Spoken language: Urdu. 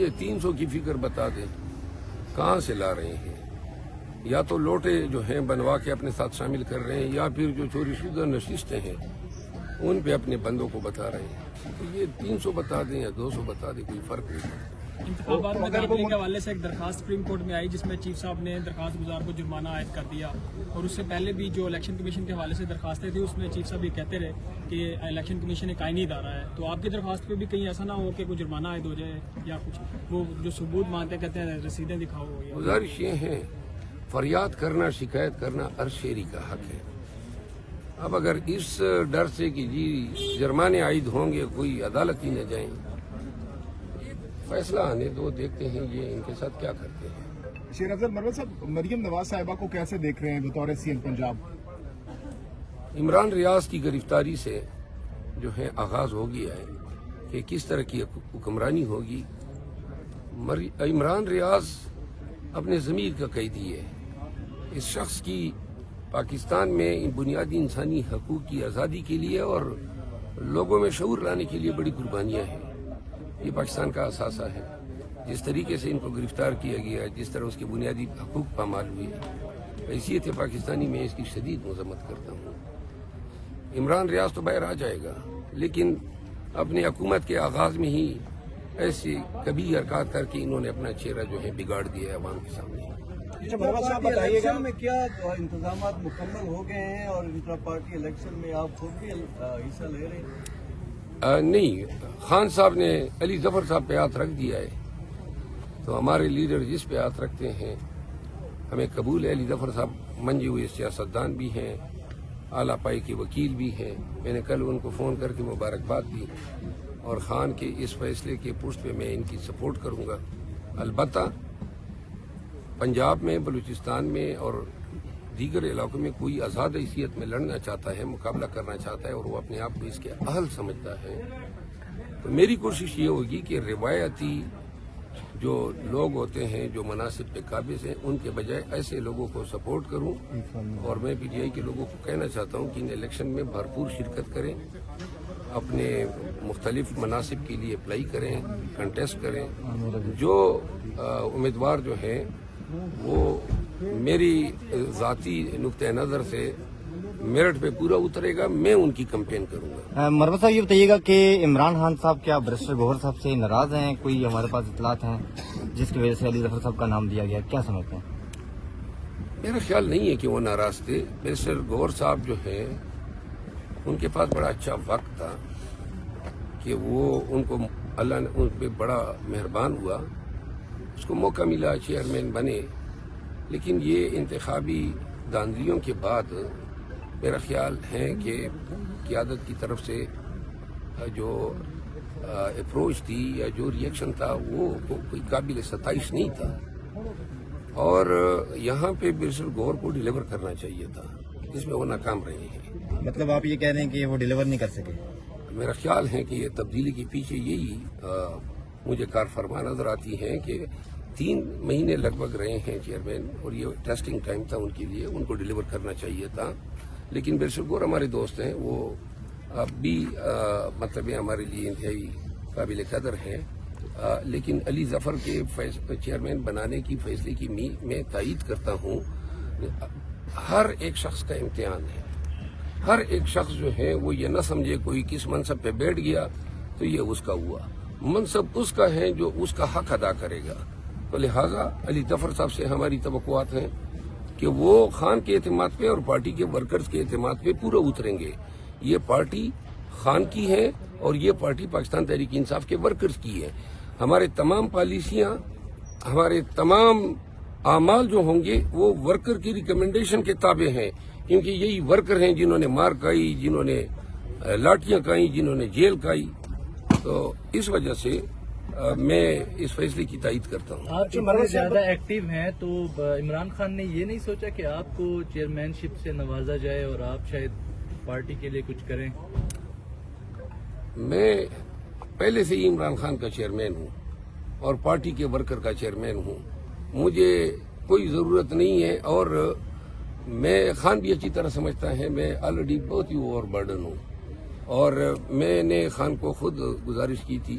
یہ 300 کی فکر بتا دیں کہاں سے لا رہے ہیں؟ یا تو لوٹے جو ہیں بنوا کے اپنے ساتھ شامل کر رہے ہیں، یا پھر جو چوری شدہ نشستیں ہیں ان پہ اپنے بندوں کو بتا رہے ہیں۔ تو یہ 300 بتا دیں یا 200 بتا دیں، کوئی فرق نہیں پڑتا۔ انتخابات میں داخلے کے حوالے سے ایک درخواست سپریم کورٹ میں آئی جس میں چیف صاحب نے درخواست گزار کو جرمانہ عائد کر دیا، اور اس سے پہلے بھی جو الیکشن کمیشن کے حوالے سے درخواستیں تھیں اس میں چیف صاحب یہ کہتے رہے کہ الیکشن کمیشن ایک آئینی ادارہ ہے۔ تو آپ کی درخواست پہ بھی کہیں ایسا نہ ہو کہ کوئی جرمانہ عائد ہو جائے یا کچھ، وہ جو ثبوت مانگتے کہتے ہیں رسیدیں دکھاؤ؟ گزارش یہ ہے، فریاد کرنا، شکایت کرنا ہر شہری کا حق ہے۔ اب اگر اس ڈر سے کہ جی جرمانے عائد ہوں گے کوئی عدالت ہی نہ جائیں، فیصلہ آنے دو، دیکھتے ہیں یہ ان کے ساتھ کیا کرتے ہیں۔ شیر افضل مروت صاحب، مریم نواز صاحبہ کو کیسے دیکھ رہے ہیں بطور سی ایم پنجاب؟ عمران ریاض کی گرفتاری سے جو ہے آغاز ہو گیا ہے کہ کس طرح کی حکمرانی ہوگی۔ عمران ریاض اپنے ضمیر کا قیدی ہے۔ اس شخص کی پاکستان میں بنیادی انسانی حقوق کی آزادی کے لیے اور لوگوں میں شعور لانے کے لیے بڑی قربانیاں ہیں۔ یہ پاکستان کا اثاثہ ہے۔ جس طریقے سے ان کو گرفتار کیا گیا، جس طرح اس کے بنیادی حقوق پامال ہوئے، حیثیت پاکستانی میں اس کی شدید مذمت کرتا ہوں۔ عمران ریاض تو باہر آ جائے گا، لیکن اپنی حکومت کے آغاز میں ہی ایسی کبھی حرکات کر کے انہوں نے اپنا چہرہ جو ہے بگاڑ دیا ہے عوام کے سامنے۔ الیکشن میں کیا انتظامات مکمل ہو گئے ہیں اور انٹرا پارٹی الیکشن میں آپ خود بھی حصہ لے رہے ہیں؟ نہیں، خان صاحب نے علی ظفر صاحب پہ ہاتھ رکھ دیا ہے، تو ہمارے لیڈر جس پہ ہاتھ رکھتے ہیں ہمیں قبول ہے۔ علی ظفر صاحب منجے ہوئے سیاستدان بھی ہیں، اعلیٰ پائی کے وکیل بھی ہیں۔ میں نے کل ان کو فون کر کے مبارکباد دی، اور خان کے اس فیصلے کے پشت پہ میں ان کی سپورٹ کروں گا۔ البتہ پنجاب میں، بلوچستان میں اور دیگر علاقوں میں کوئی آزاد حیثیت میں لڑنا چاہتا ہے، مقابلہ کرنا چاہتا ہے، اور وہ اپنے آپ کو اس کے اہل سمجھتا ہے، تو میری کوشش یہ ہوگی کہ روایتی جو لوگ ہوتے ہیں، جو مناصب پہ قابض ہیں، ان کے بجائے ایسے لوگوں کو سپورٹ کروں۔ اور میں پی ٹی آئی کے لوگوں کو کہنا چاہتا ہوں کہ ان الیکشن میں بھرپور شرکت کریں، اپنے مختلف مناصب کے لیے اپلائی کریں، کنٹیسٹ کریں۔ جو امیدوار جو ہیں وہ میری ذاتی نقطۂ نظر سے میرٹ پہ پورا اترے گا، میں ان کی کمپین کروں گا۔ مروت صاحب یہ بتائیے گا کہ عمران خان صاحب کیا بیرسٹر گوہر صاحب سے ناراض ہیں؟ کوئی ہمارے پاس اطلاعات ہیں جس کی وجہ سے علی ظفر صاحب کا نام دیا گیا، کیا سمجھتے ہیں؟ میرا خیال نہیں ہے کہ وہ ناراض تھے۔ بیرسٹر گوہر صاحب جو ہیں ان کے پاس بڑا اچھا وقت تھا کہ وہ ان کو اللہ نے ان پہ بڑا مہربان ہوا، اس کو موقع ملا، چیئرمین بنے۔ لیکن یہ انتخابی دھاندلیوں کے بعد میرا خیال ہے کہ قیادت کی طرف سے جو اپروچ تھی یا جو ری ایکشن تھا وہ کوئی قابل ستائش نہیں تھا، اور یہاں پہ بیرسٹر گوہر کو ڈیلیور کرنا چاہیے تھا، جس میں وہ ناکام رہے ہیں۔ مطلب آپ یہ کہہ رہے ہیں کہ وہ ڈیلیور نہیں کر سکے؟ میرا خیال ہے کہ یہ تبدیلی کے پیچھے یہی مجھے کار فرما نظر آتی ہے کہ 3 مہینے لگ بھگ رہے ہیں چیئرمین، اور یہ ٹیسٹنگ ٹائم تھا ان کے لیے، ان کو ڈیلیور کرنا چاہیے تھا۔ لیکن بیرسٹر گوہر ہمارے دوست ہیں، وہ اب بھی مطلب ہمارے لیے انتہائی قابل قدر ہیں، لیکن علی ظفر کے چیئرمین بنانے کی فیصلے کی میں تائید کرتا ہوں۔ ہر ایک شخص کا امتحان ہے، ہر ایک شخص جو ہے وہ یہ نہ سمجھے کوئی کس منصب پہ بیٹھ گیا تو یہ اس کا ہوا، منصب اس کا ہے جو اس کا حق ادا کرے گا۔ تو لہٰذا علی ظفر صاحب سے ہماری توقعات ہیں کہ وہ خان کے اعتماد پہ اور پارٹی کے ورکرز کے اعتماد پہ پورا اتریں گے۔ یہ پارٹی خان کی ہے اور یہ پارٹی پاکستان تحریک انصاف کے ورکرز کی ہے۔ ہمارے تمام پالیسیاں، ہمارے تمام اعمال جو ہوں گے وہ ورکر کی ریکمنڈیشن کے تابع ہیں، کیونکہ یہی ورکر ہیں جنہوں نے مار کھائی، جنہوں نے لاٹیاں کھائیں، جنہوں نے جیل کھائی۔ تو اس وجہ سے میں اس فیصلے کی تائید کرتا ہوں۔ آپ اتنے زیادہ ایکٹیو ہیں تو عمران خان نے یہ نہیں سوچا کہ آپ کو چیئرمین شپ سے نوازا جائے اور آپ شاید پارٹی کے لیے کچھ کریں؟ میں پہلے سے ہی عمران خان کا چیئرمین ہوں اور پارٹی کے ورکر کا چیئرمین ہوں، مجھے کوئی ضرورت نہیں ہے، اور میں خان بھی اچھی طرح سمجھتا ہے میں آلریڈی بہت ہی اوور برڈن ہوں، اور میں نے خان کو خود گزارش کی تھی